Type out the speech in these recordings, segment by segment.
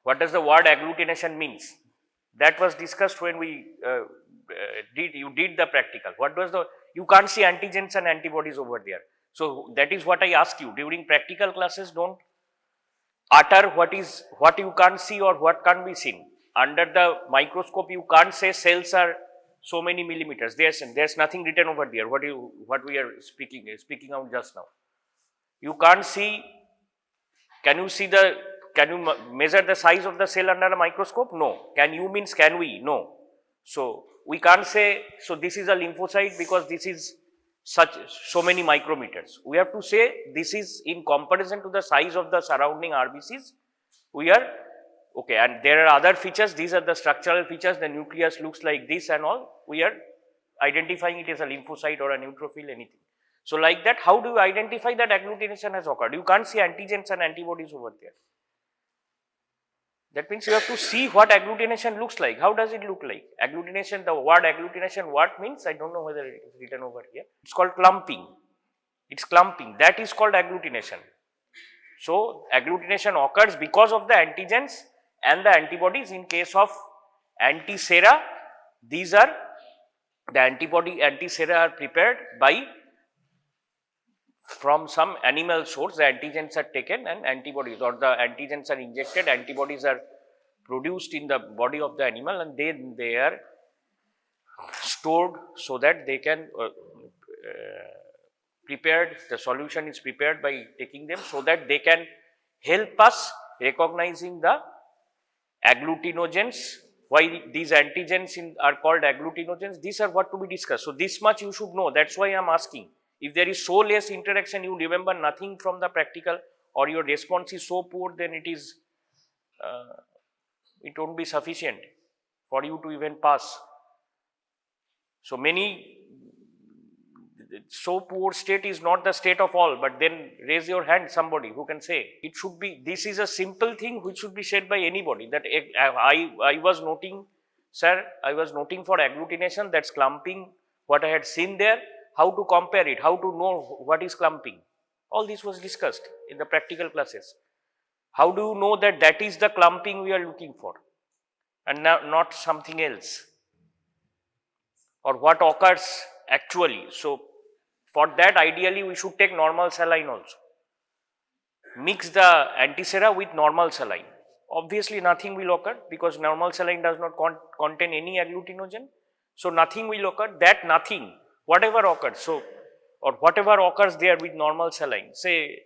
What does the word agglutination means? That was discussed when we did the practical. What was the, you can't see antigens and antibodies over there. So that is what I ask you during practical classes. Don't utter what you can't see or what can't be seen. Under the microscope, you can't say cells are so many millimeters. There's nothing written over there. What we are speaking out just now. You can't see. Can you measure the size of the cell under a microscope? No. Can you means can we? No. So we can't say, so this is a lymphocyte because this is so many micrometers. We have to say this is in comparison to the size of the surrounding RBCs. We are okay, and there are other features. These are the structural features. The nucleus looks like this and all. We are identifying it as a lymphocyte or a neutrophil, anything. So like that, how do you identify that agglutination has occurred? You can't see antigens and antibodies over there. That means you have to see what agglutination looks like. How does it look like? Agglutination, the word agglutination, what means? I don't know whether it is written over here. It's called clumping. It's clumping. That is called agglutination. So agglutination occurs because of the antigens and the antibodies. In case of antisera, these are the antisera are prepared from some animal source. The antigens are taken and antibodies, or the antigens are injected, antibodies are produced in the body of the animal, and then they are stored so that they can the solution is prepared by taking them so that they can help us recognizing the agglutinogens. Why these antigens are called agglutinogens? These are what to be discussed. So this much you should know. That's why I am asking. If there is so less interaction, you remember nothing from the practical, or your response is so poor, then it won't be sufficient for you to even pass. So so poor state is not the state of all, but then raise your hand, somebody who can say. It should be, this is a simple thing which should be said by anybody, that I was noting, sir, I was noting for agglutination, that's clumping, what I had seen there, how to compare it, how to know what is clumping. All this was discussed in the practical classes. How do you know that that is the clumping we are looking for and not something else? Or what occurs actually? So for that, ideally we should take normal saline also. Mix the antisera with normal saline. Obviously nothing will occur because normal saline does not contain any agglutinogen. So nothing will occur. That nothing, whatever occurs, or whatever occurs there with normal saline, say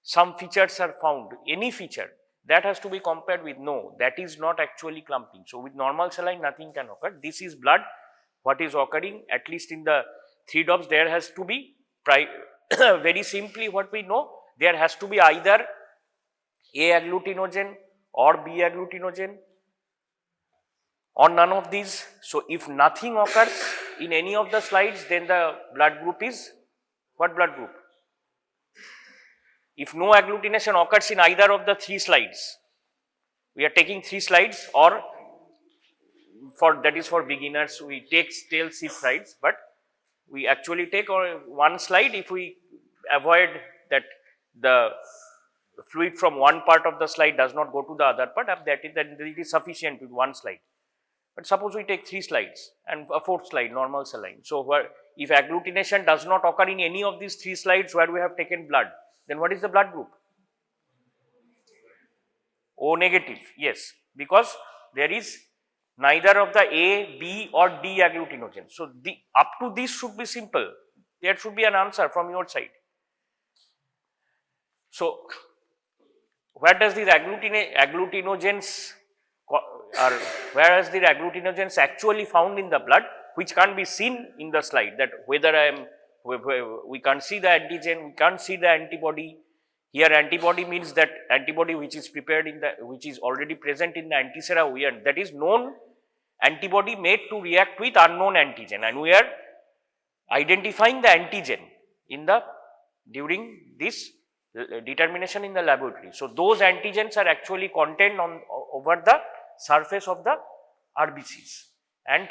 some features are found, any feature, that has to be compared with no, that is not actually clumping. So with normal saline nothing can occur. This is blood. What is occurring, at least in the 3 drops, there has to be, very simply what we know, there has to be either A agglutinogen or B agglutinogen or none of these. So if nothing occurs in any of the slides, then the blood group is what blood group? If no agglutination occurs in either of the 3 slides, we are taking 3 slides, or that is for beginners, we take still 6 slides, but we actually take one slide if we avoid that the fluid from one part of the slide does not go to the other part, then it is sufficient with one slide. But suppose we take 3 slides and a 4th slide, normal saline. So if agglutination does not occur in any of these 3 slides where we have taken blood, then what is the blood group? O negative, yes, because there is neither of the A, B or D agglutinogen. So up to this should be simple. There should be an answer from your side. So where does these agglutinogens actually found in the blood, which can't be seen in the slide, that whether we can't see the antigen, we can't see the antibody. Here antibody means that antibody which is prepared which is already present in the antisera, that is known antibody made to react with unknown antigen, and we are identifying the antigen during this determination in the laboratory. So those antigens are actually contained over the surface of the RBCs, and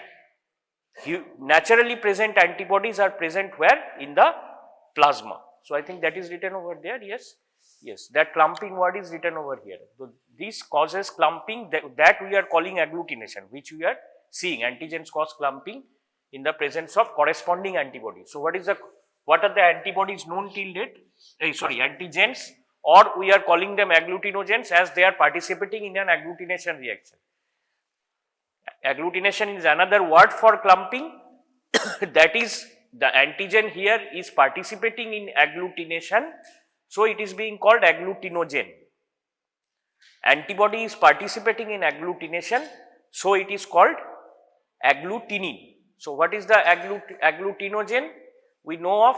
naturally present antibodies are present where? In the plasma. So I think that is written over there, yes. Yes, that clumping word is written over here. So this causes clumping, that we are calling agglutination, which we are seeing. Antigens cause clumping in the presence of corresponding antibodies. So what are the antibodies known till date? Antigens, or we are calling them agglutinogens as they are participating in an agglutination reaction. Agglutination is another word for clumping. That is, the antigen here is participating in agglutination, so it is being called agglutinogen. Antibody is participating in agglutination, so it is called agglutinin. So what is the agglutinogen? We know of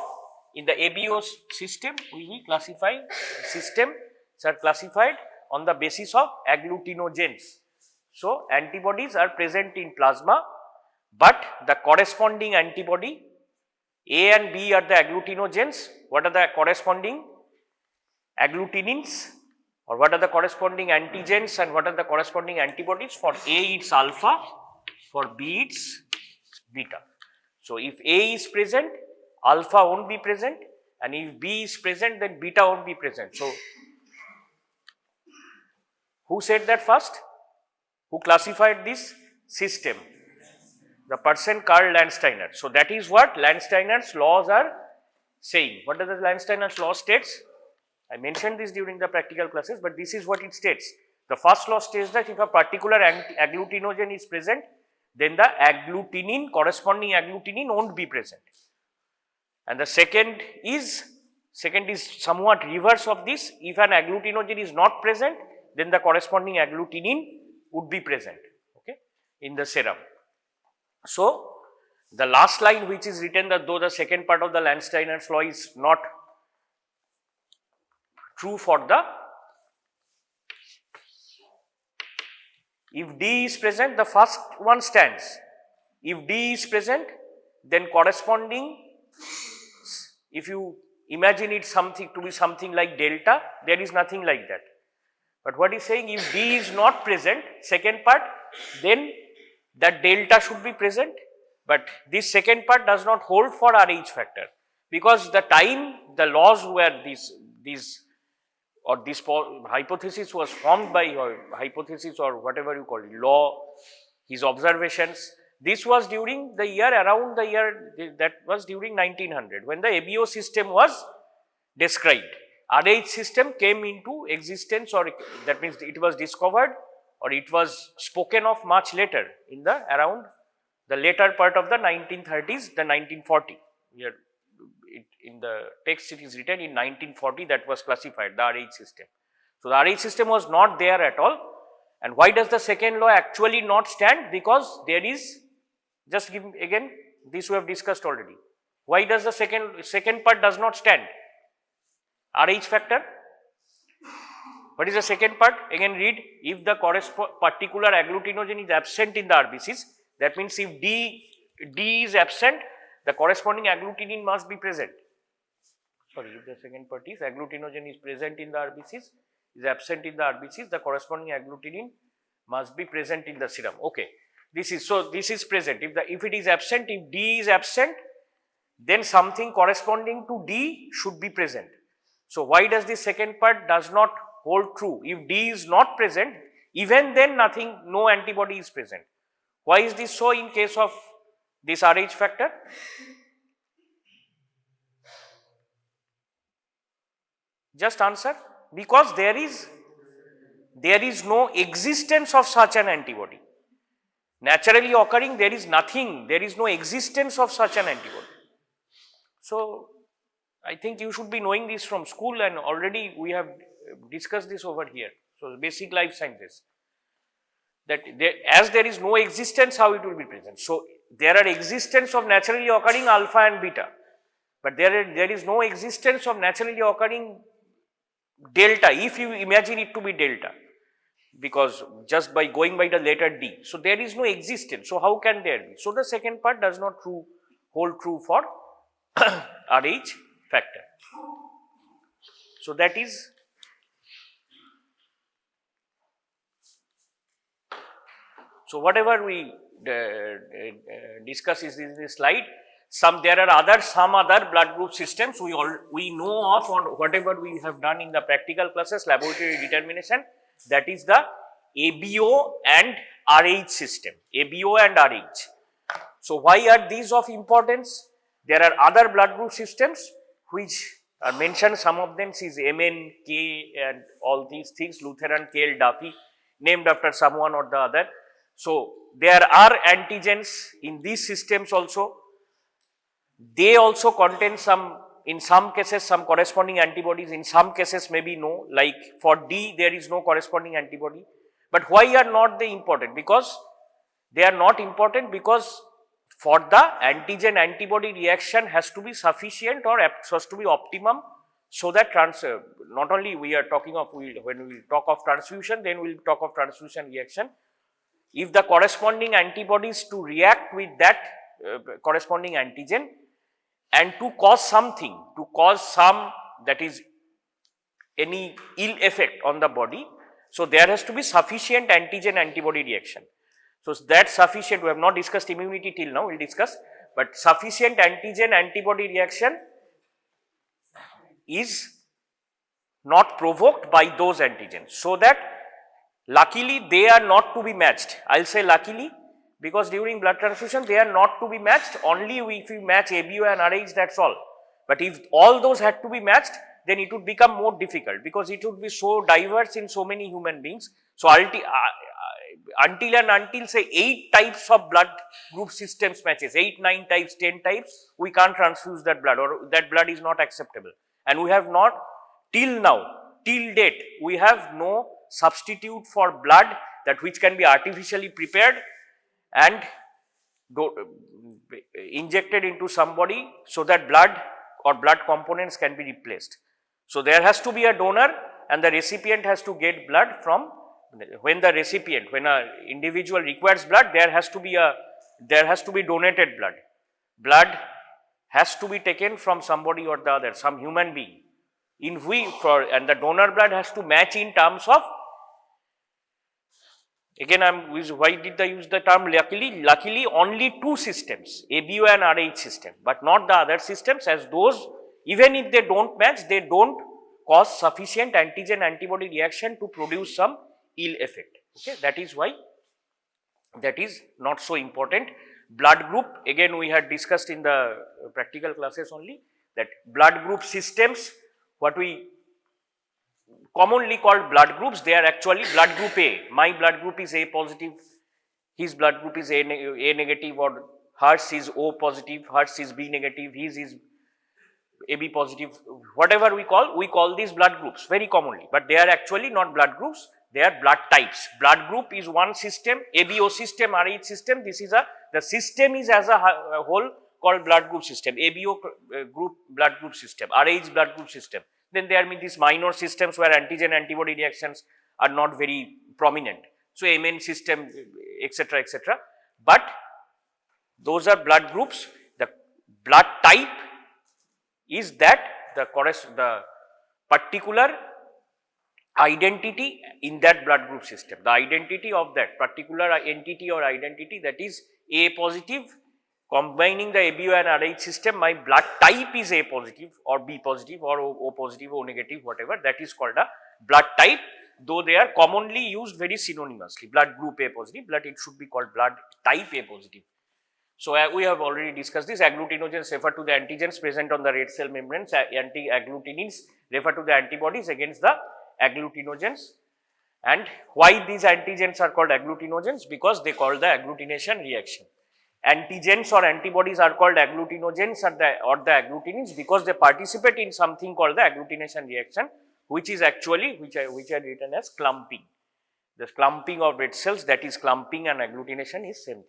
in the ABO system, we will classify systems are classified on the basis of agglutinogens. So antibodies are present in plasma, but the corresponding antibody A and B are the agglutinogens. What are the corresponding agglutinins, or what are the corresponding antigens and what are the corresponding antibodies? For A it's alpha, for B it's beta. So if A is present, alpha won't be present, and if B is present, then beta won't be present. So who said that first? Who classified this system? The person called Landsteiner. So that is what Landsteiner's laws are saying. What does the Landsteiner's law states? I mentioned this during the practical classes, but this is what it states. The first law states that if a particular agglutinogen is present, then the agglutinin, corresponding agglutinin won't be present. And the second is somewhat reverse of this. If an agglutinogen is not present, then the corresponding agglutinin would be present, okay, in the serum. So the last line which is written, that though the second part of the Landsteiner's law is not true for the, if D is present, the first one stands. If D is present, then corresponding, if you imagine it to be something like delta, there is nothing like that. But what is saying, if D is not present, second part, then that delta should be present, but this second part does not hold for Rh factor, because the time the laws were this hypothesis was formed by, or hypothesis or whatever you call it, law, his observations, this was during the year, around the year, that was during 1900 when the ABO system was described. Rh system came into existence, or that means it was discovered or it was spoken of much later, in the around the later part of the 1930s, the 1940. Here in the text it is written in 1940 that was classified, the Rh system. So the Rh system was not there at all. And why does the second law actually not stand? Because there is, just give again, this we have discussed already. Why does the second part does not stand? Rh factor. What is the second part? Again read, if the particular agglutinogen is absent in the RBCs, that means if D is absent, the corresponding agglutinin must be present. Sorry, if the second part is agglutinogen is present in the RBCs, is absent in the RBCs, the corresponding agglutinin must be present in the serum. Okay, this is present. If it is absent, if D is absent, then something corresponding to D should be present. So why does the second part does not hold true? If D is not present, even then no antibody is present. Why is this so in case of this Rh factor? Just answer. Because there is no existence of such an antibody. Naturally occurring, there is no existence of such an antibody. So I think you should be knowing this from school, and already we have discussed this over here. So basic life sciences, that as there is no existence, how it will be present. So there are existence of naturally occurring alpha and beta, but there is no existence of naturally occurring delta, if you imagine it to be delta, because just by going by the letter D. So there is no existence. So how can there be? So the second part does not hold true for Rh factor. So that is, so whatever we discuss is in this slide. There are some other blood group systems we know of, or whatever we have done in the practical classes, laboratory determination, that is the ABO and Rh system, ABO and Rh. So why are these of importance? There are other blood group systems which are mentioned, some of them is Mn, K and all these things, Lutheran, Kell, Duffy, named after someone or the other. So there are antigens in these systems also. They also contain in some cases some corresponding antibodies, in some cases maybe no, like for D there is no corresponding antibody. But why are not they important? Because they are not important because for the antigen antibody reaction has to be sufficient or has to be optimum, so that not only we are talking of, when we talk of transfusion, then we will talk of transfusion reaction. If the corresponding antibodies to react with that corresponding antigen and to cause something, to cause some, that is any ill effect on the body, so there has to be sufficient antigen antibody reaction. So that sufficient, we have not discussed immunity till now, we will discuss, but sufficient antigen antibody reaction is not provoked by those antigens, so that luckily they are not to be matched. I will say luckily, because during blood transfusion they are not to be matched, only if we match ABO and Rh, that is all. But if all those had to be matched, then it would become more difficult, because it would be so diverse in so many human beings. So until say 8 types of blood group systems matches, 8, 9 types, 10 types, we can't transfuse that blood, or that blood is not acceptable. And we have not till now, till date, we have no substitute for blood that which can be artificially prepared and injected into somebody, so that blood or blood components can be replaced. So there has to be a donor and the recipient has to get blood from, when the recipient, when an individual requires blood, there has to be donated blood. Blood has to be taken from somebody or the other, some human being, and the donor blood has to match in terms of, again why did I use the term luckily? Luckily only 2 systems, ABO and Rh system, but not the other systems, as those, even if they don't match, they don't cause sufficient antigen antibody reaction to produce some ill effect. Okay, that is why that is not so important. Blood group, again we had discussed in the practical classes only, that blood group systems, what we commonly called blood groups, they are actually blood group A. My blood group is A positive, his blood group is A negative, or hers is O positive, hers is B negative, his is AB positive, whatever we call these blood groups very commonly, but they are actually not blood groups, they are blood types. Blood group is one system, ABO system, Rh system, this is the system is as a whole called blood group system, ABO group blood group system, Rh blood group system. Then there are these minor systems where antigen antibody reactions are not very prominent, so Mn system, etc., etc. But those are blood groups. The blood type is that the particular identity in that blood group system, the identity of that particular entity or identity, that is A positive, combining the ABO and Rh system, my blood type is A positive or B positive or O positive, O negative, whatever, that is called a blood type, though they are commonly used very synonymously, blood group A positive, but it should be called blood type A positive. So we have already discussed this. Agglutinogens refer to the antigens present on the red cell membranes, anti-agglutinins refer to the antibodies against the agglutinogens. And why these antigens are called agglutinogens? Because they call the agglutination reaction. Antigens or antibodies are called agglutinogens or the agglutinins because they participate in something called the agglutination reaction, which is actually, which I written as clumping. The clumping of red cells, that is clumping and agglutination is same thing.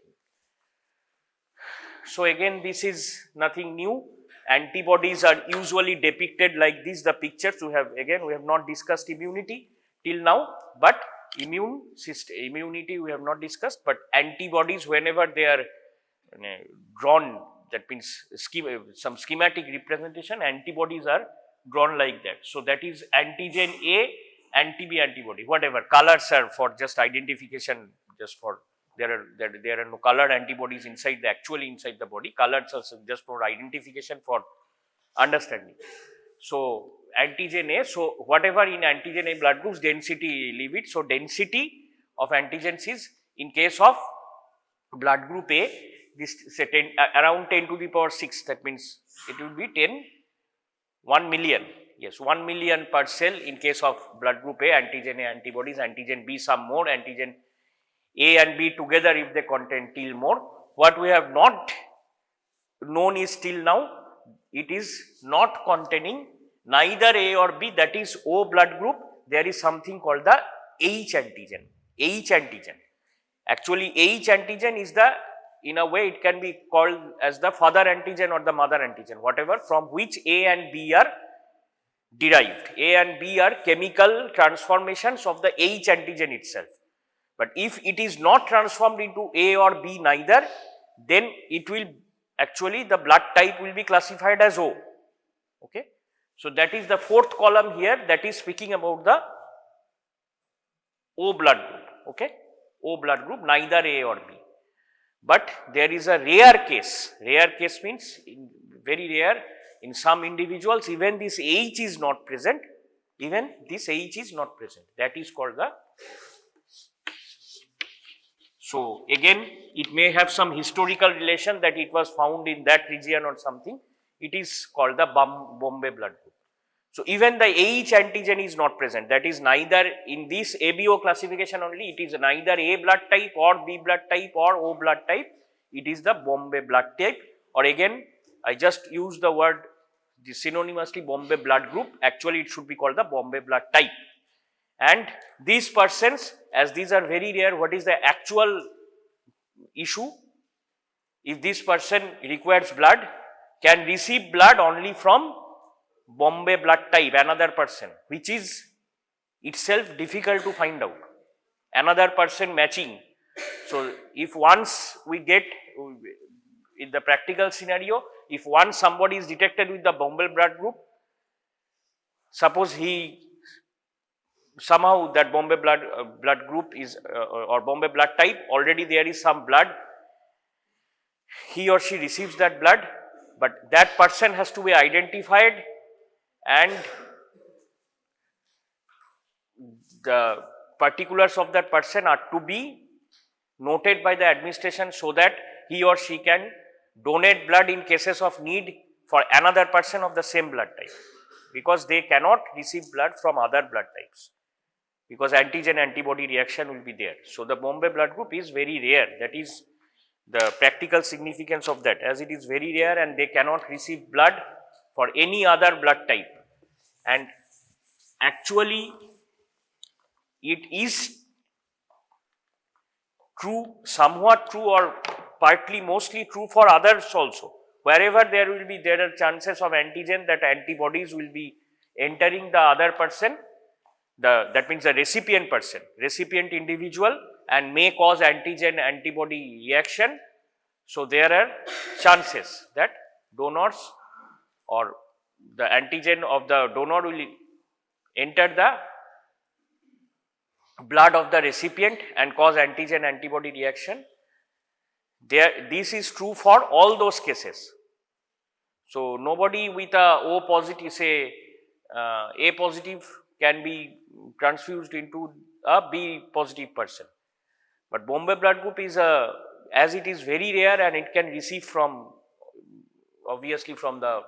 So again, this is nothing new. Antibodies are usually depicted like this, the pictures we have not discussed immunity till now, but immunity we have not discussed, but antibodies, whenever they are drawn, that means some schematic representation, antibodies are drawn like that. So that is antigen A, anti-B antibody, whatever, colors are for just identification, just for there are no colored antibodies actually inside the body. Colored are just for identification, for understanding. So antigen A, so whatever in antigen A blood groups, density leave it. So density of antigens is, in case of blood group A, this say around 10 to the power 6, that means it will be 1 million, yes, 1 million per cell in case of blood group A, antigen A antibodies, antigen B some more, antigen A and B together if they contain till more. What we have not known is till now, it is not containing neither A or B, that is O blood group. There is something called the H-antigen. H-antigen. Actually, H-antigen is the, in a way it can be called as the father antigen or the mother antigen, whatever, from which A and B are derived. A and B are chemical transformations of the H-antigen itself. But if it is not transformed into A or B neither, then it will actually, the blood type will be classified as O. Okay. So that is the fourth column here, that is speaking about the O blood group. Okay. O blood group, neither A or B. But there is a rare case. Rare case means very rare. In some individuals, even this H is not present. Even this H is not present. That is called the. So again, it may have some historical relation that it was found in that region or something. It is called the Bombay blood group. So even the H antigen is not present. That is neither in this ABO classification only. It is neither A blood type or B blood type or O blood type. It is the Bombay blood type. Or again, I just use the word synonymously Bombay blood group. Actually, it should be called the Bombay blood type. And these persons, as these are very rare, what is the actual issue? If this person requires blood, can receive blood only from Bombay blood type, another person, which is itself difficult to find out. Another person matching. So if once we get, in the practical scenario, if once somebody is detected with the Bombay blood group, suppose he somehow that Bombay blood group is or Bombay blood type, already there is some blood, he or she receives that blood, but that person has to be identified and the particulars of that person are to be noted by the administration so that he or she can donate blood in cases of need for another person of the same blood type, because they cannot receive blood from other blood types, because antigen-antibody reaction will be there. So the Bombay blood group is very rare. That is the practical significance of that, as it is very rare and they cannot receive blood for any other blood type. And actually it is true, somewhat true or partly mostly true for others also. Wherever there are chances of antigen, that antibodies will be entering the other person, that means the recipient individual, and may cause antigen-antibody reaction. So there are chances that donors or the antigen of the donor will enter the blood of the recipient and cause antigen-antibody reaction. This is true for all those cases. So nobody with a O positive, say A positive, can be transfused into a B positive person. But Bombay blood group is as it is very rare and it can receive from, obviously from the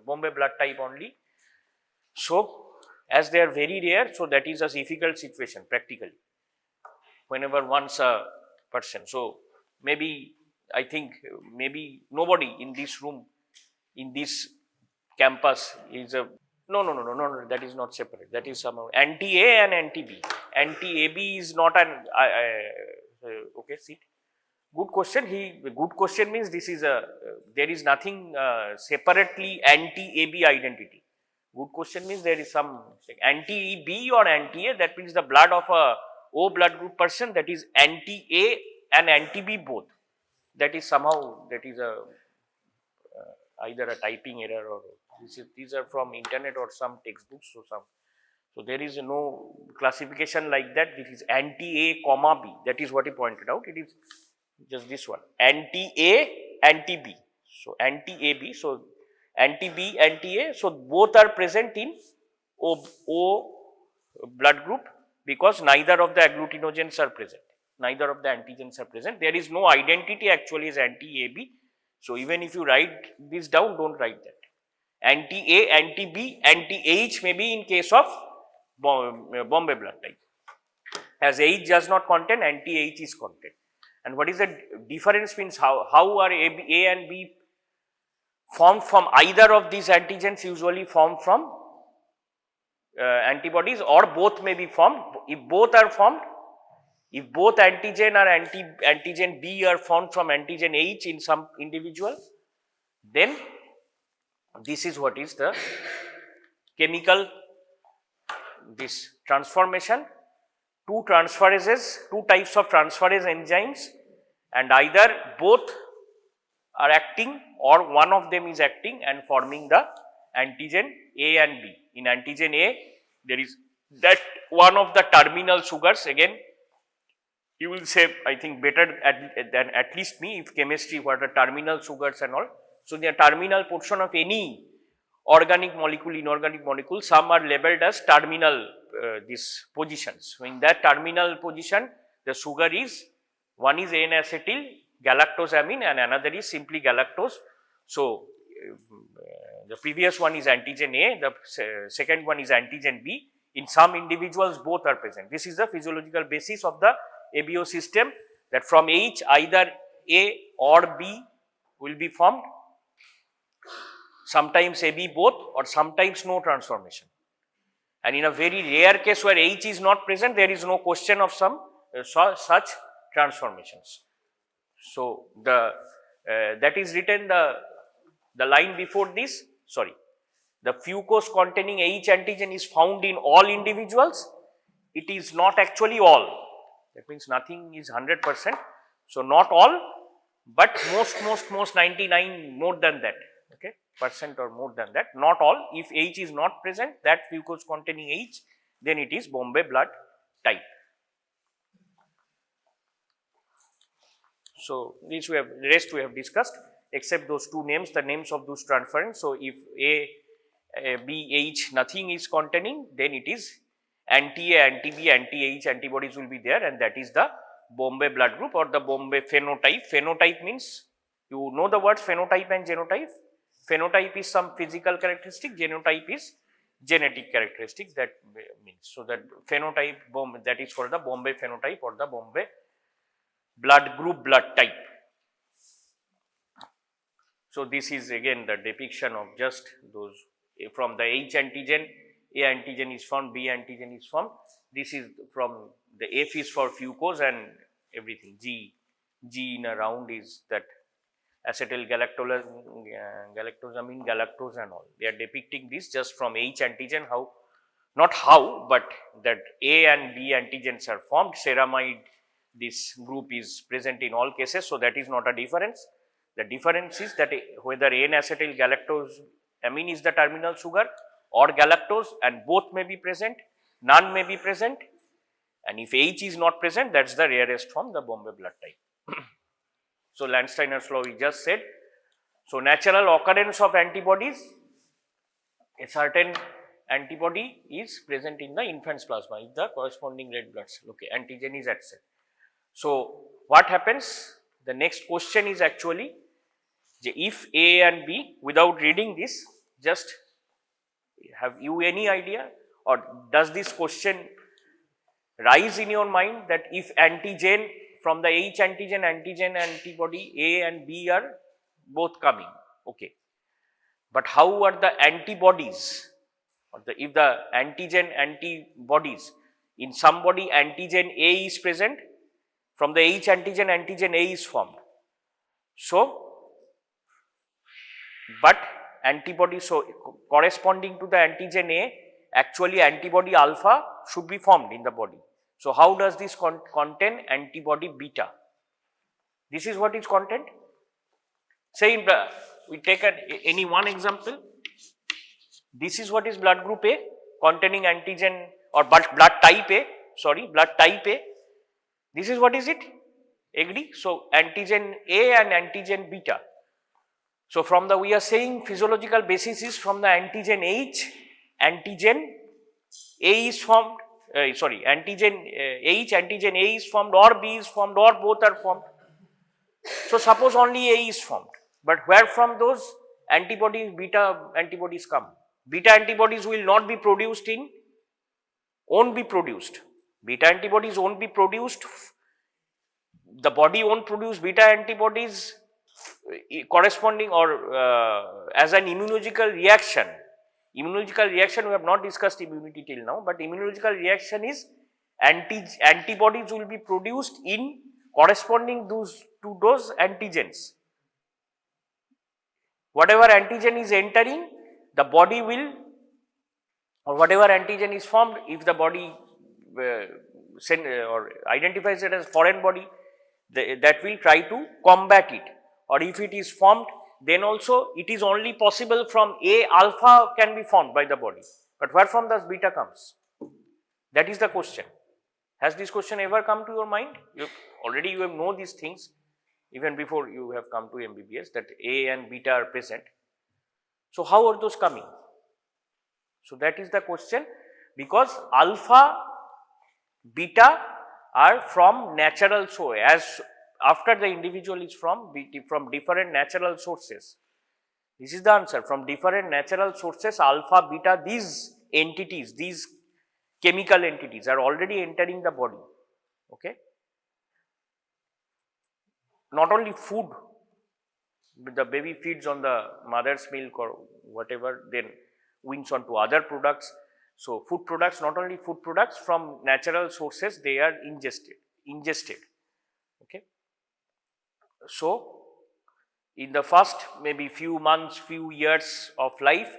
Bombay blood type only. So as they are very rare, so that is a difficult situation practically whenever once a person. So maybe, I think maybe nobody in this room, in this campus is a, no, that is not separate. That is somehow anti-A and anti-B. Anti-AB is not an, okay, see. Good question. Good question means this is a, there is nothing separately anti-AB identity. Good question means there is some anti-B or anti-A, that means the blood of a O blood group person, that is anti-A and anti-B both. That is somehow, that is a either a typing error or these are from internet or some textbooks or some. So there is no classification like that. It is anti-A, comma B. That is what he pointed out. It is just this one, anti-A, anti-B. So anti-AB, so anti-B, anti-A. So both are present in O blood group because neither of the agglutinogens are present. Neither of the antigens are present. There is no identity actually as anti-AB. So even if you write this down, don't write that. Anti-A, anti-B, anti-H may be in case of Bombay blood type. As H does not contain, anti-H is contained. And what is the difference means how are A and B formed from either of these antigens, usually formed from antibodies, or both may be formed. If both are formed, if both antigen or antigen B are formed from antigen H in some individual, then this is what is the chemical this transformation. Two transferases, two types of transferase enzymes, and either both are acting or one of them is acting and forming the antigen A and B. In antigen A, there is that one of the terminal sugars. Again, you will say, I think better than at least me, if chemistry, what are terminal sugars and all. So, the terminal portion of any organic molecule, inorganic molecule, some are labeled as terminal these positions. So, in that terminal position, the sugar is, one is N-acetylgalactosamine and another is simply galactose. So, the previous one is antigen A, the second one is antigen B. In some individuals, both are present. This is the physiological basis of the ABO system, that from H either A or B will be formed, sometimes AB both, or sometimes no transformation. And in a very rare case where H is not present, there is no question of some such transformations. So, that is written the line before this, sorry, the fucose containing H-antigen is found in all individuals. It is not actually all. That means nothing is 100%. So, not all, but most 99 more than that, okay, percent or more than that, not all. If H is not present, that fucose containing H, then it is Bombay blood type. So, this we have, the rest we have discussed, except those two names, the names of those transference. So, if A, B, H, nothing is containing, then it is anti-A, anti-B, anti-H antibodies will be there, and that is the Bombay blood group or the Bombay phenotype. Phenotype means, you know the words phenotype and genotype. Phenotype is some physical characteristic, genotype is genetic characteristic, that means. So, that phenotype, that is called the Bombay phenotype or the Bombay blood group blood type. So, this is again the depiction of just those from the H antigen, A antigen is formed, B antigen is formed. This is from the F is for fucose and everything, G in a round is that acetylgalactosamine, galactose and all. They are depicting this just from H antigen, how, not how, but that A and B antigens are formed. Ceramide, this group is present in all cases. So, that is not a difference. The difference is that whether N-acetylgalactosamine is the terminal sugar or galactose, and both may be present, none may be present, and if H is not present, that is the rarest form, the Bombay blood type. So, Landsteiner's law we just said. So, natural occurrence of antibodies, a certain antibody is present in the infant's plasma if the corresponding red blood cell, okay, antigen is at cell. So, what happens? The next question is actually, if A and B, without reading this, just have you any idea, or does this question rise in your mind that if antigen from the H antigen antibody A and B are both coming, okay, but how are the antibodies, or if the antigen antibodies, in somebody antigen A is present, from the H antigen A is formed. So, but antibody, so corresponding to the antigen A, actually antibody alpha should be formed in the body. So, how does this contain antibody beta? This is what is content. Say we take any one example. This is what is blood group A containing antigen or blood type A, blood type A. This is what is it? Agree? So antigen A and antigen beta. So from the, we are saying physiological basis is from the antigen H, antigen A is formed, antigen H, antigen A is formed, or B is formed, or both are formed. So suppose only A is formed, but where from those antibodies, beta antibodies come? Beta antibodies will not be produced in, won't be produced. Beta antibodies won't be produced. The body won't produce beta antibodies corresponding or as an immunological reaction. Immunological reaction, we have not discussed immunity till now, but immunological reaction is antibodies will be produced in corresponding to those antigens. Whatever antigen is entering, the body will, or whatever antigen is formed, if the body or identifies it as foreign body, that will try to combat it. Or if it is formed, then also it is only possible from A, alpha can be formed by the body. But where from does beta comes? That is the question. Has this question ever come to your mind? Already you have know these things even before you have come to MBBS, that A and beta are present. So how are those coming? So that is the question, because alpha, beta are from natural source, as after the individual is from different natural sources. This is the answer. From different natural sources, alpha, beta, these entities, these chemical entities are already entering the body. Okay. Not only food, the baby feeds on the mother's milk or whatever, then wings on to other products. So food products, not only food products, from natural sources they are ingested. Okay. So in the first maybe few months, few years of life,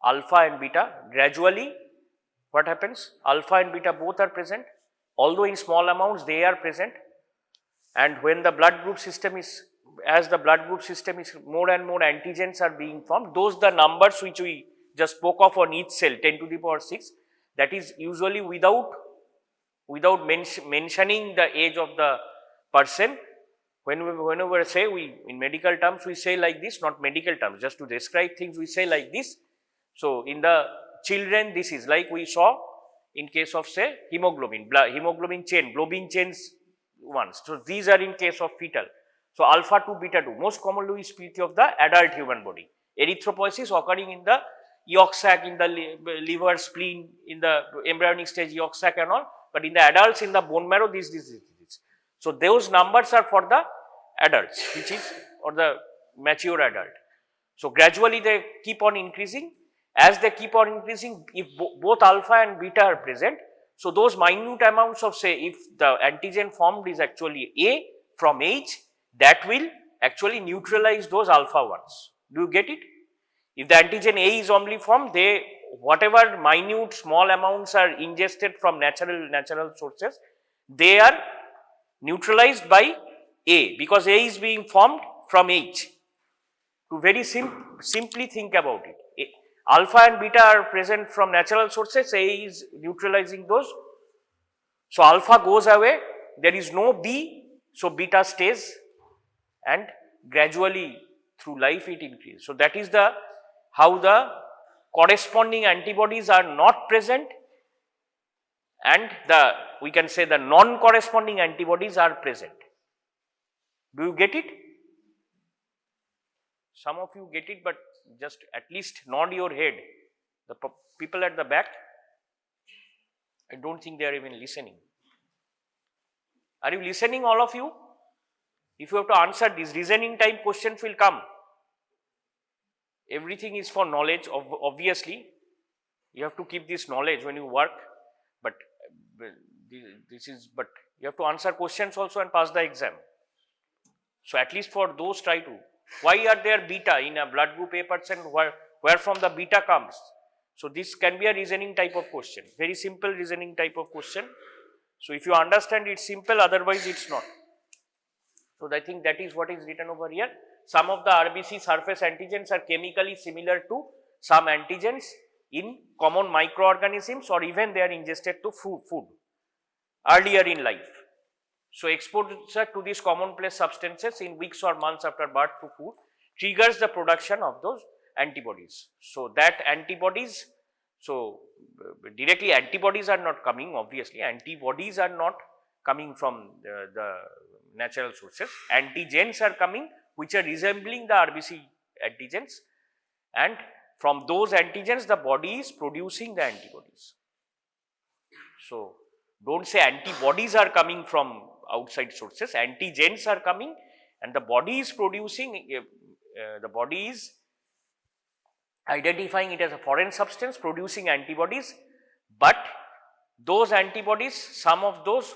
alpha and beta, gradually what happens? Alpha and beta both are present, although in small amounts they are present. And when the blood group system is, as the blood group system is, more and more antigens are being formed, those the numbers which we just spoke of on each cell, 10 to the power 6, that is usually without mentioning the age of the person. Whenever say, we in medical terms we say like this, not medical terms, just to describe things we say like this. So in the children, this is like we saw in case of say hemoglobin, hemoglobin chain, globin chains ones. So these are in case of fetal. So alpha 2, beta 2, most commonly we speak of the adult human body. Erythropoiesis occurring in the yolk sac, in the liver, spleen, in the embryonic stage yolk sac and all, but in the adults, in the bone marrow, this. So those numbers are for the adults, which is, or the mature adult. So gradually they keep on increasing. As they keep on increasing, if both alpha and beta are present, so those minute amounts of, say, if the antigen formed is actually A from H, that will actually neutralize those alpha ones. Do you get it? If the antigen A is only formed, they, whatever minute small amounts are ingested from natural sources, they are neutralized by A, because A is being formed from H. To very simply think about it, alpha and beta are present from natural sources, A is neutralizing those. So alpha goes away, there is no B, so beta stays, and gradually through life it increases. So that is the how the corresponding antibodies are not present, and the, we can say, the non-corresponding antibodies are present. Do you get it? Some of you get it, but just at least nod your head. The people at the back, I don't think they are even listening. Are you listening, all of you? If you have to answer these reasoning type questions will come. Everything is for knowledge, obviously. You have to keep this knowledge when you work, but but you have to answer questions also and pass the exam. So at least for those, try to. Why are there beta in a blood group A person? Where from the beta comes? So this can be a reasoning type of question, very simple reasoning type of question. So if you understand, it's simple, otherwise it's not. So I think that is what is written over here. Some of the RBC surface antigens are chemically similar to some antigens in common microorganisms, or even they are ingested to food earlier in life. So, exposure to these commonplace substances in weeks or months after birth to food triggers the production of those antibodies. So, that antibodies, so directly antibodies are not coming, obviously antibodies are not coming from the natural sources, antigens are coming which are resembling the RBC antigens, and from those antigens the body is producing the antibodies. So, do not say antibodies are coming from outside sources, antigens are coming and the body is producing, the body is identifying it as a foreign substance producing antibodies, but those antibodies, some of those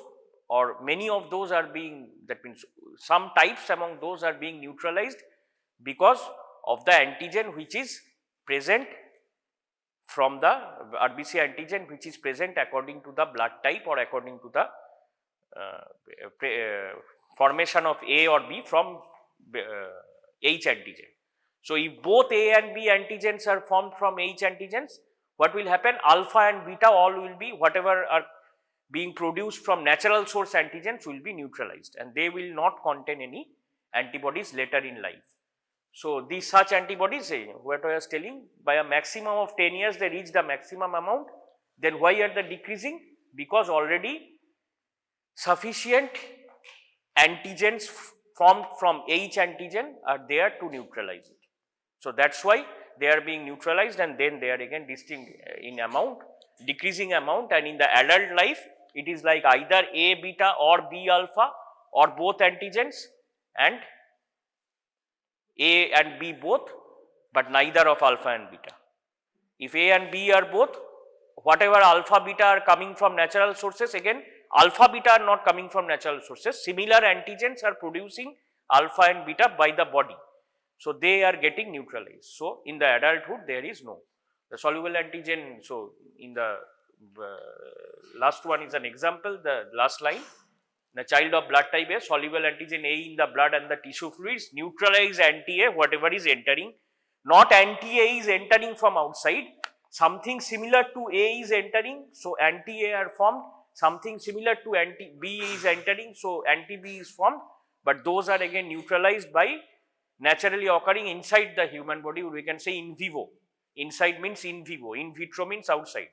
or many of those are being, that means some types among those are being neutralized because of the antigen which is present from the RBC antigen which is present according to the blood type or according to the formation of A or B from H antigen. So, if both A and B antigens are formed from H antigens, what will happen? Alpha and beta all will be, whatever are being produced from natural source antigens will be neutralized and they will not contain any antibodies later in life. So, these such antibodies, what I was telling, by a maximum of 10 years they reach the maximum amount, then why are they decreasing? Because already sufficient antigens formed from H antigen are there to neutralize it. So, that is why they are being neutralized and then they are again distinct in amount, decreasing amount, and in the adult life it is like either A beta or B alpha or both antigens and A and B both, but neither of alpha and beta. If A and B are both, whatever alpha beta are coming from natural sources, again alpha beta are not coming from natural sources, similar antigens are producing alpha and beta by the body. So, they are getting neutralized. So, in the adulthood there is no. The soluble antigen, so in the last one is an example, the last line, the child of blood type A, soluble antigen A in the blood and the tissue fluids neutralize anti-A whatever is entering, not anti-A is entering from outside, something similar to A is entering, so anti-A are formed, something similar to anti-B is entering, so anti-B is formed, but those are again neutralized by naturally occurring inside the human body, we can say in vivo. Inside means in vivo, in vitro means outside.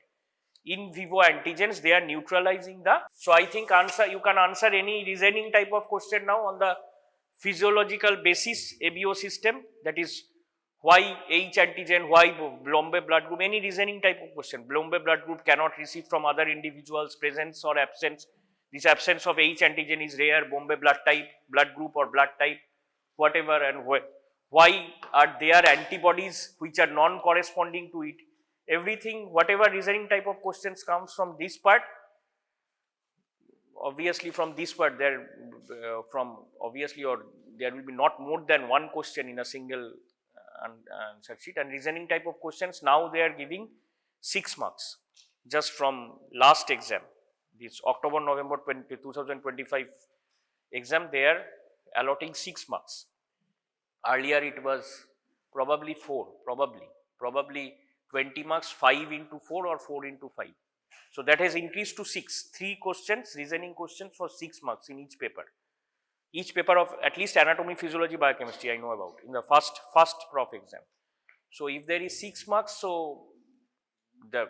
In vivo antigens, they are neutralizing the. So, I think you can answer any reasoning type of question now on the physiological basis ABO system, that is why H-antigen, why Bombay blood group, any reasoning type of question. Bombay blood group cannot receive from other individuals, presence or absence. This absence of H-antigen is rare, Bombay blood type, blood group or blood type, whatever, and why are there antibodies which are non-corresponding to it. Everything, whatever reasoning type of questions comes from this part, obviously from this part there obviously, or there will be not more than one question in a single answer sheet, and reasoning type of questions now they are giving 6 marks just from last exam, this October November 2025 exam, they are allotting 6 marks. Earlier it was probably 4, probably 20 marks, 5 into 4 or 4 into 5. So, that has increased to 6, 3 questions, reasoning questions for 6 marks in each paper. Each paper of at least anatomy, physiology, biochemistry I know about in the first prof exam. So, if there is 6 marks, so the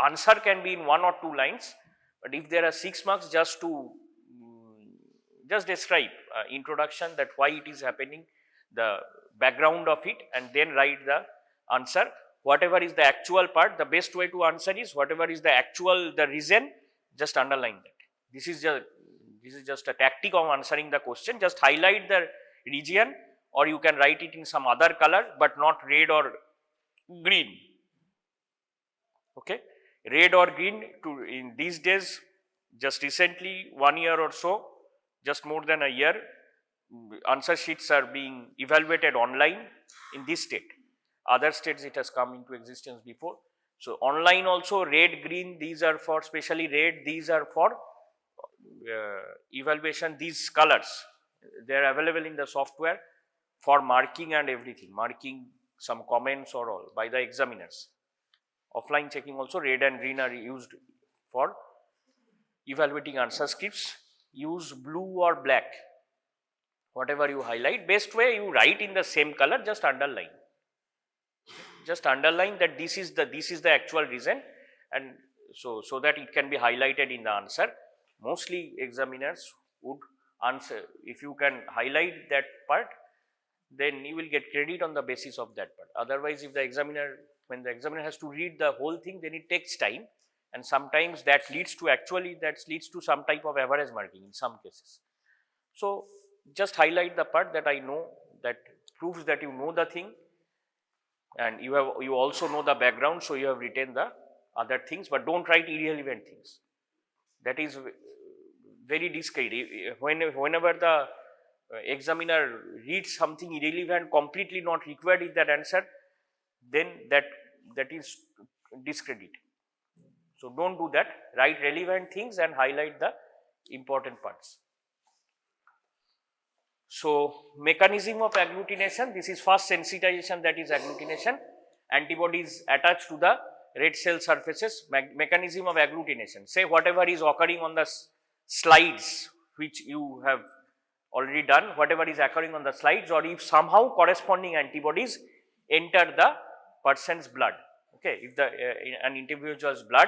answer can be in 1 or 2 lines, but if there are 6 marks, just to just describe introduction, that why it is happening, the background of it, and then write the answer. Whatever is the actual part, the best way to answer is whatever is the actual, the reason, just underline that. This is just a tactic of answering the question. Just highlight the region, or you can write it in some other color, but not red or green. Okay, red or green in these days, just recently 1 year or so, just more than a year, answer sheets are being evaluated online in this state. Other states it has come into existence before. So, online also red, green, these are for, especially red, these are for evaluation, these colors, they are available in the software for marking and everything, marking some comments or all by the examiners. Offline checking also, red and green are used for evaluating answer scripts. Use blue or black, whatever you highlight. Best way, you write in the same color, just underline. Just underline that this is the actual reason, and so that it can be highlighted in the answer. Mostly examiners would answer, if you can highlight that part, then you will get credit on the basis of that part. Otherwise, if the examiner, when the examiner has to read the whole thing, then it takes time, and sometimes that leads to some type of average marking in some cases. So just highlight the part that I know, that proves that you know the thing, and you also know the background, so you have written the other things, but don't write irrelevant things. That is very discreet. Whenever the examiner reads something irrelevant, completely not required in that answer, then that is discredit. So don't do that. Write relevant things and highlight the important parts. So mechanism of agglutination, this is first sensitization, that is agglutination. Antibodies attached to the red cell surfaces. Mechanism of agglutination, say whatever is occurring on the slides which you have already done, whatever is occurring on the slides, or if somehow corresponding antibodies enter the person's blood. Okay, if the an individual's blood,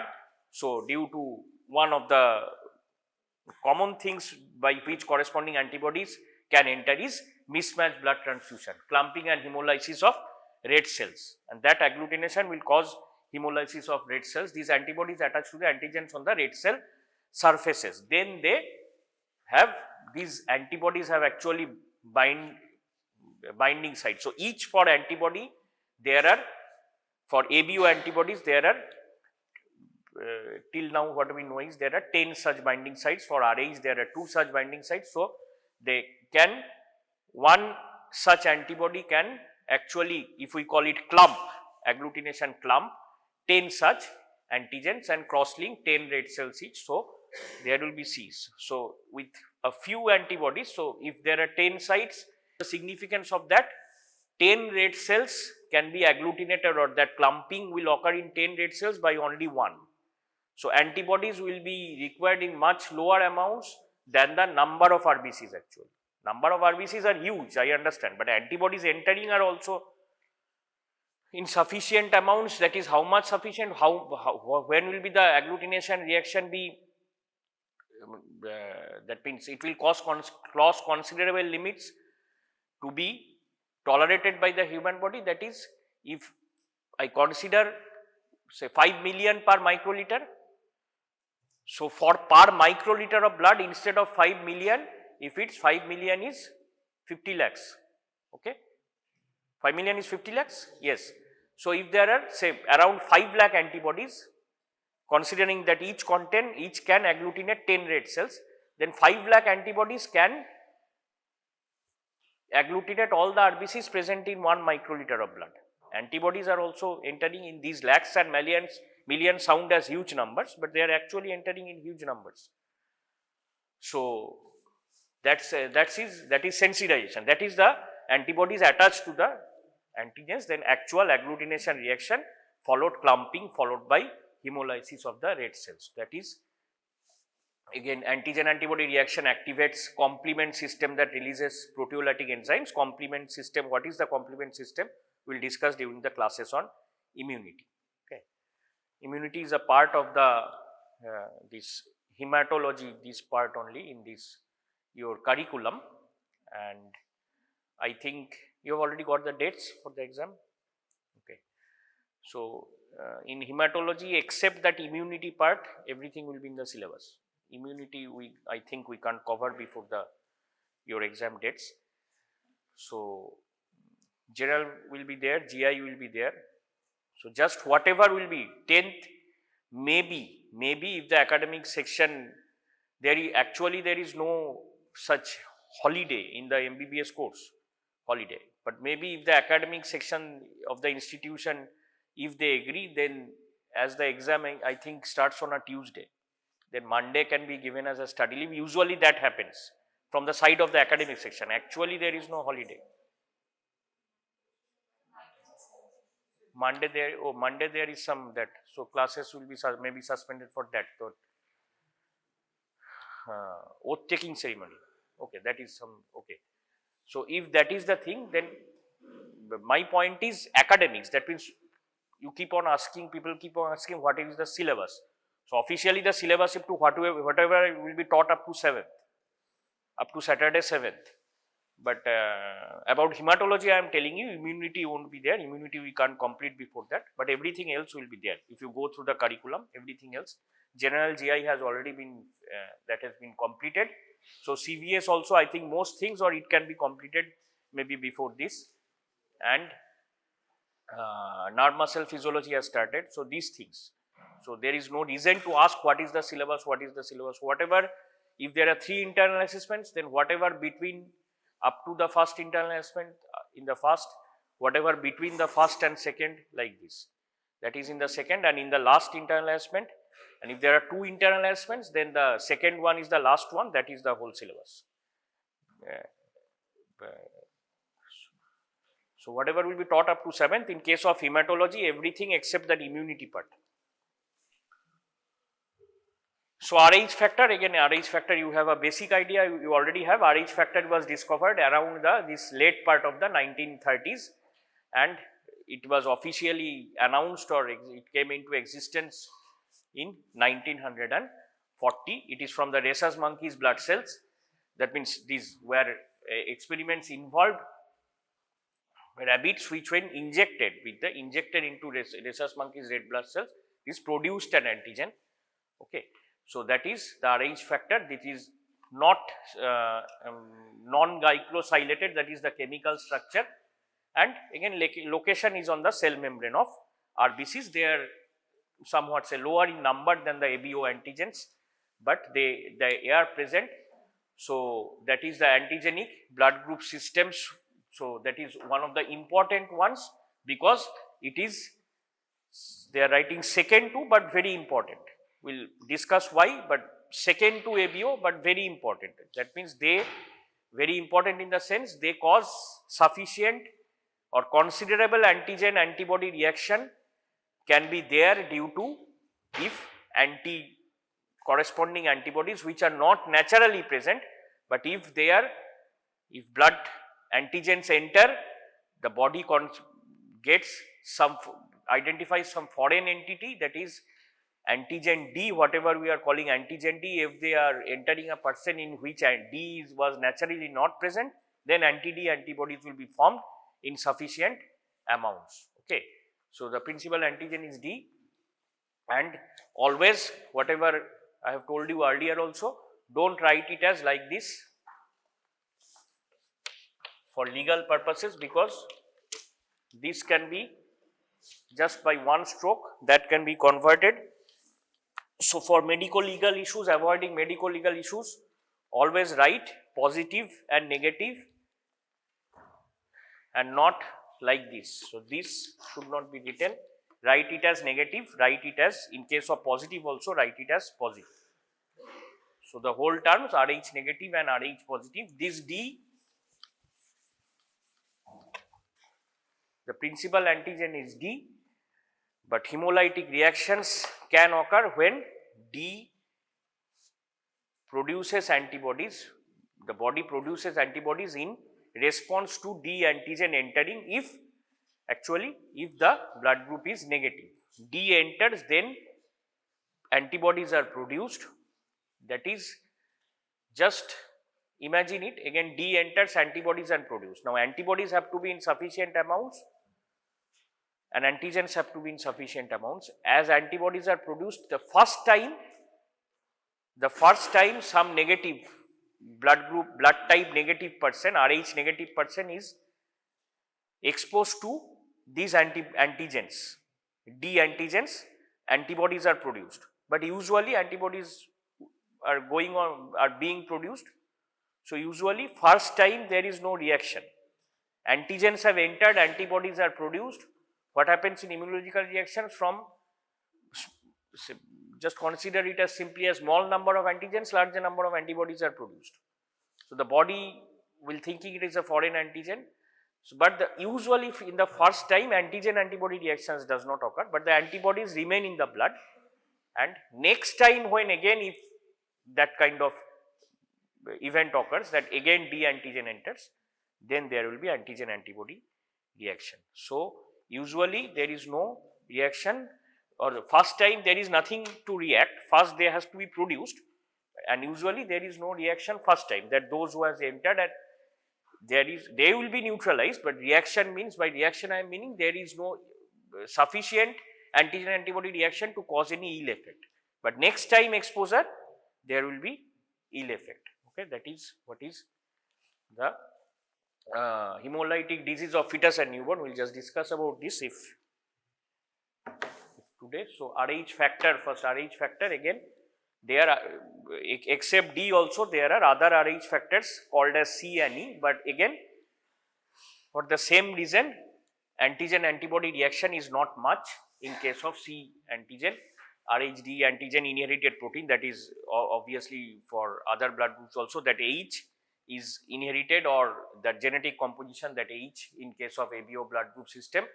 so due to one of the common things by which corresponding antibodies can enter is mismatched blood transfusion, clumping and hemolysis of red cells, and that agglutination will cause hemolysis of red cells. These antibodies attached to the antigens on the red cell surfaces, then they have, these antibodies have actually binding sites. So each for antibody, there are, for ABO antibodies there are till now what we know is there are 10 such binding sites. For Rhs there are 2 such binding sites. So they can, one such antibody can actually, if we call it clump, agglutination clump, 10 such antigens and cross-link 10 red cells each. So there will be Cs. So with a few antibodies, so if there are 10 sites, the significance of that, 10 red cells can be agglutinated, or that clumping will occur in 10 red cells by only 1. So antibodies will be required in much lower amounts than the number of RBCs actually. Number of RBCs are huge, I understand, but antibodies entering are also in sufficient amounts. That is, how much sufficient, when will be the agglutination reaction be, that means it will cross considerable limits to be tolerated by the human body. That is, if I consider say 5 million per microliter, so for per microliter of blood, instead of 5 million, if it's 5 million is 50 lakhs, okay, 5 million is 50 lakhs, yes. So if there are say around 5 lakh antibodies, considering that each can agglutinate 10 red cells, then 5 lakh antibodies can agglutinate all the RBCs present in 1 microliter of blood. Antibodies are also entering in these lakhs and millions. Millions sound as huge numbers, but they are actually entering in huge numbers. So that is sensitization. That is the antibodies attached to the antigens, then actual agglutination reaction followed clumping, followed by hemolysis of the red cells. That is, again, antigen-antibody reaction activates complement system that releases proteolytic enzymes. Complement system, what is the complement system? We will discuss during the classes on immunity. Okay. Immunity is a part of the this hematology, this part only in this your curriculum, and I think you have already got the dates for the exam. Okay. So in hematology, except that immunity part, everything will be in the syllabus. Immunity, I think we can't cover before your exam dates. So general will be there, GI will be there. So just whatever will be 10th, maybe if the academic section, there is no such holiday in the MBBS course, holiday. But maybe if the academic section of the institution, if they agree, then as the exam I think starts on a Tuesday, then Monday can be given as a study leave. Usually that happens from the side of the academic section. Actually there is no holiday. Monday there, oh Monday there is some that, so classes will be maybe suspended for that. So, oath taking ceremony, okay, that is some, okay. So if that is the thing, then my point is academics, that means you keep on asking, people keep on asking what is the syllabus. So officially the syllabus up to whatever will be taught up to 7th, up to Saturday 7th. But about hematology I am telling you, immunity won't be there, immunity we can't complete before that, but everything else will be there. If you go through the curriculum, everything else, general GI has already been, that has been completed. So CVS also, I think most things, or it can be completed maybe before this, and nerve muscle physiology has started. So these things, so there is no reason to ask what is the syllabus, what is the syllabus, whatever. If there are 3 internal assessments, then whatever between up to the first internal assessment, in the first, whatever between the first and second, like this, that is in the second, and in the last internal assessment. And if there are 2 internal assessments, then the second one is the last one, that is the whole syllabus. So whatever will be taught up to 7th, in case of hematology, everything except that immunity part. So Rh factor, again Rh factor, you have a basic idea, you already have. Rh factor was discovered around this late part of the 1930s, and it was officially announced, or it came into existence in 1940. It is from the Rhesus monkey's blood cells. That means these were experiments involved rabbits which when injected into Rhesus monkey's red blood cells, this produced an antigen. Okay. So that is the Rh factor. This is not non-glycosylated, that is the chemical structure, and again location is on the cell membrane of RBCs. They are somewhat say lower in number than the ABO antigens, but they are present. So that is the antigenic blood group systems. So that is one of the important ones, because it is, they are writing second to, but very important. We will discuss why, but second to ABO, but very important. That means they very important in the sense they cause sufficient or considerable antigen antibody reaction can be there due to if corresponding antibodies which are not naturally present, but if they are, if blood antigens enter, the body gets some, identifies some foreign entity, that is antigen D, whatever we are calling antigen D. If they are entering a person in which D was naturally not present, then anti-D antibodies will be formed in sufficient amounts. Okay. So the principal antigen is D, and always whatever I have told you earlier also, don't write it as like this for legal purposes, because this can be just by one stroke that can be converted. So for medico legal issues, avoiding medico legal issues, always write positive and negative and not like this. So this should not be written, write it as negative, write it as, in case of positive also write it as positive. So the whole terms Rh negative and Rh positive, this D, the principal antigen is D, but hemolytic reactions can occur when D produces antibodies, the body produces antibodies in response to D antigen entering, if actually if the blood group is negative. D enters, then antibodies are produced, that is, just imagine it, again D enters, antibodies are produced. Now antibodies have to be in sufficient amounts and antigens have to be in sufficient amounts. As antibodies are produced, the first time some negative blood type negative person, Rh negative person is exposed to these antigens, D antigens, antibodies are produced. But usually antibodies are being produced. So usually first time there is no reaction. Antigens have entered, antibodies are produced. What happens in immunological reactions? From, just consider it as simply a small number of antigens, larger number of antibodies are produced. So the body will thinking it is a foreign antigen, So, but usually in the first time antigen antibody reactions does not occur, but the antibodies remain in the blood, and next time when again if that kind of event occurs, that again D antigen enters, then there will be antigen antibody reaction. So, usually there is no reaction, or the first time there is nothing to react, first there has to be produced, and usually there is no reaction first time, that those who has entered and they will be neutralized, but reaction means, by reaction I am meaning there is no sufficient antigen antibody reaction to cause any ill effect, but next time exposure there will be ill effect. Okay, that is what is the hemolytic disease of fetus and newborn. We will just discuss about this if today. So, Rh factor, first Rh factor, again there are except D also there are other Rh factors called as C and E, but again for the same reason antigen antibody reaction is not much in case of C antigen. Rhd antigen inherited protein, that is obviously for other blood groups also, that H is inherited, or the genetic composition, that H in case of ABO blood group system,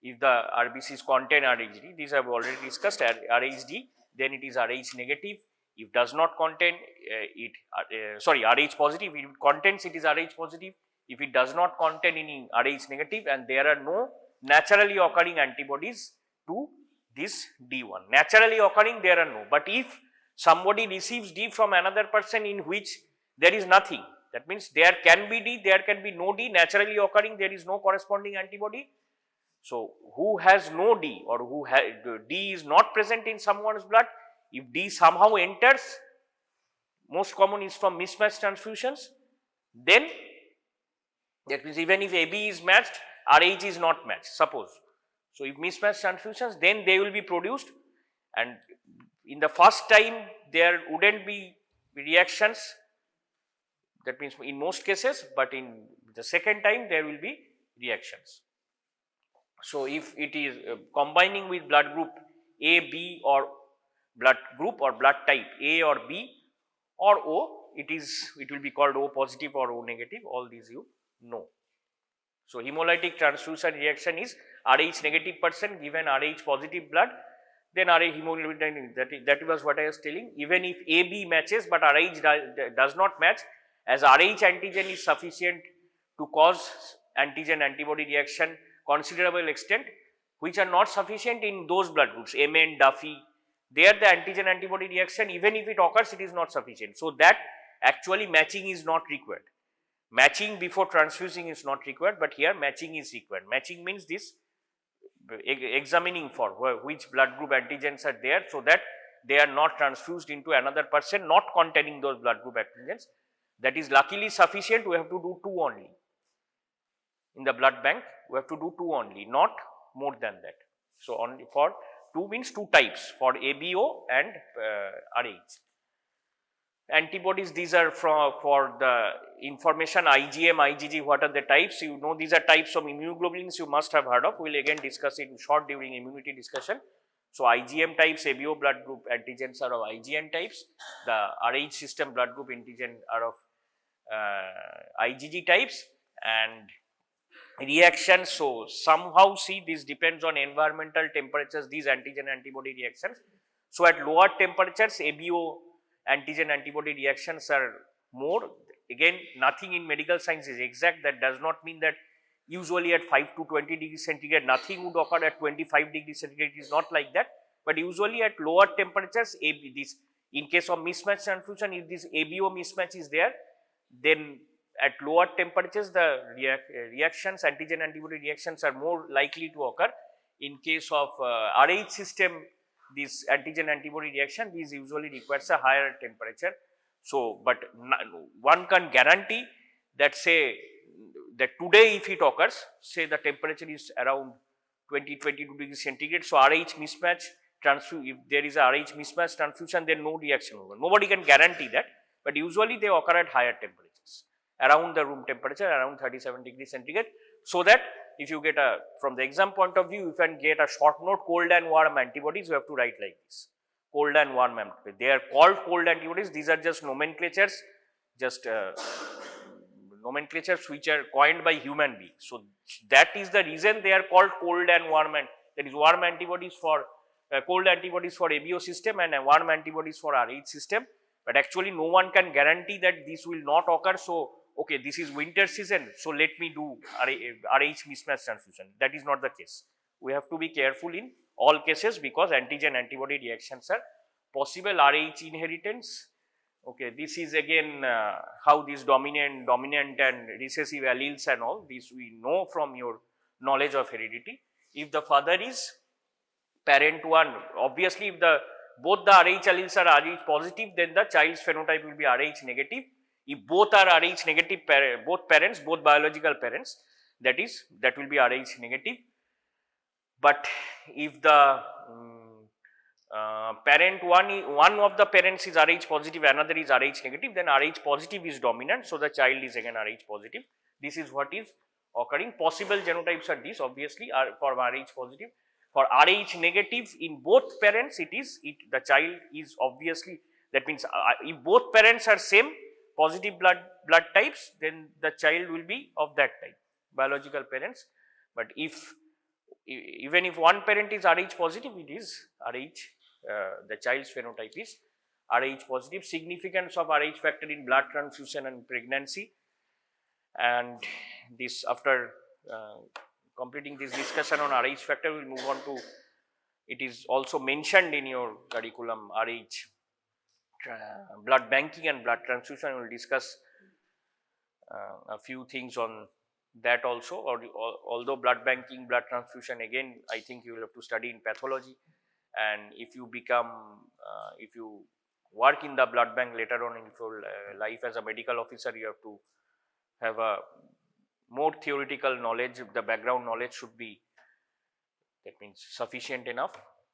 if the RBCs contain Rhd, these I have already discussed, Rhd, then it is Rh negative. If does not contain Rh positive, if it contains, it is Rh positive. If it does not contain any Rh negative, and there are no naturally occurring antibodies to this D1, naturally occurring there are no, but if somebody receives D from another person in which there is nothing, that means there can be D, there can be no D, naturally occurring there is no corresponding antibody. So, who has no D, or who D is not present in someone's blood, if D somehow enters, most common is from mismatched transfusions, then that means even if AB is matched, Rh is not matched, suppose. So, if mismatched transfusions, then they will be produced, and in the first time there wouldn't be reactions, that means in most cases, but in the second time there will be reactions. So, if it is combining with blood group A, B, or blood group or blood type A or B or O, it will be called O positive or O negative, all these you know. So, hemolytic transfusion reaction is Rh negative person given Rh positive blood, then Rh hemoglobin, that was what I was telling. Even if AB matches but Rh does not match, as Rh antigen is sufficient to cause antigen antibody reaction considerable extent, which are not sufficient in those blood groups MN, Duffy, there the antigen antibody reaction, even if it occurs, it is not sufficient. So, that actually matching is not required. Matching before transfusing is not required, but here matching is required. Matching means this examining for which blood group antigens are there, so that they are not transfused into another person not containing those blood group antigens. That is luckily sufficient. We have to do 2 only. In the blood bank, we have to do 2 only, not more than that. So, only for 2 means 2 types, for ABO and Rh. Antibodies, these are for the information IgM, IgG, what are the types, you know these are types of immunoglobulins you must have heard of, we will again discuss it in short during immunity discussion. So, IgM types, ABO blood group antigens are of IgM types, the Rh system blood group antigen are of IgG types, and reactions. So, somehow see this depends on environmental temperatures, these antigen antibody reactions. So, at lower temperatures ABO antigen antibody reactions are more. Again, nothing in medical science is exact, that does not mean that usually at 5 to 20 degrees centigrade nothing would occur at 25 degrees centigrade, it is not like that, but usually at lower temperatures this in case of mismatch transfusion, if this ABO mismatch is there, then at lower temperatures the reactions, antigen antibody reactions are more likely to occur. In case of Rh system, this antigen antibody reaction, these usually requires a higher temperature. So, but one can guarantee that, say that today if it occurs, say the temperature is around 20-22 degrees centigrade. So, Rh mismatch if there is a Rh mismatch transfusion, then no reaction over. Nobody can guarantee that, but usually they occur at higher temperatures, around the room temperature, around 37 degrees centigrade. So, that if you get a, from the exam point of view, you can get a short note cold and warm antibodies, you have to write like this, cold and warm antibodies. They are called cold antibodies, these are just nomenclatures, just nomenclatures which are coined by human beings. So that is the reason they are called cold and warm, and that is warm antibodies for cold antibodies for ABO system and warm antibodies for Rh system. But actually no one can guarantee that this will not occur. So okay, this is winter season, so let me do Rh mismatch transfusion. That is not the case. We have to be careful in all cases because antigen antibody reactions are possible. Rh inheritance. Okay, this is again how these dominant and recessive alleles and all this we know from your knowledge of heredity. If the father is parent 1, obviously if both the Rh alleles are Rh positive, then the child's phenotype will be Rh negative. If both are Rh negative, both parents, both biological parents, that will be Rh negative. But if the parent one of the parents is Rh positive, another is Rh negative, then Rh positive is dominant, so the child is again Rh positive. This is what is occurring. Possible genotypes are these, obviously, for Rh positive. For Rh negative in both parents, the child is obviously, that means if both parents are same positive blood types, then the child will be of that type, biological parents. But even if one parent is Rh positive, it is Rh, the child's phenotype is Rh positive. Significance of Rh factor in blood transfusion and pregnancy. And this, after completing this discussion on Rh factor, we will move on to, it is also mentioned in your curriculum, Rh blood banking and blood transfusion. We will discuss a few things on that also, although blood banking, blood transfusion, again I think you will have to study in pathology, and if you become if you work in the blood bank later on in your life as a medical officer, you have to have a more theoretical knowledge. The background knowledge should be, that means, sufficient enough.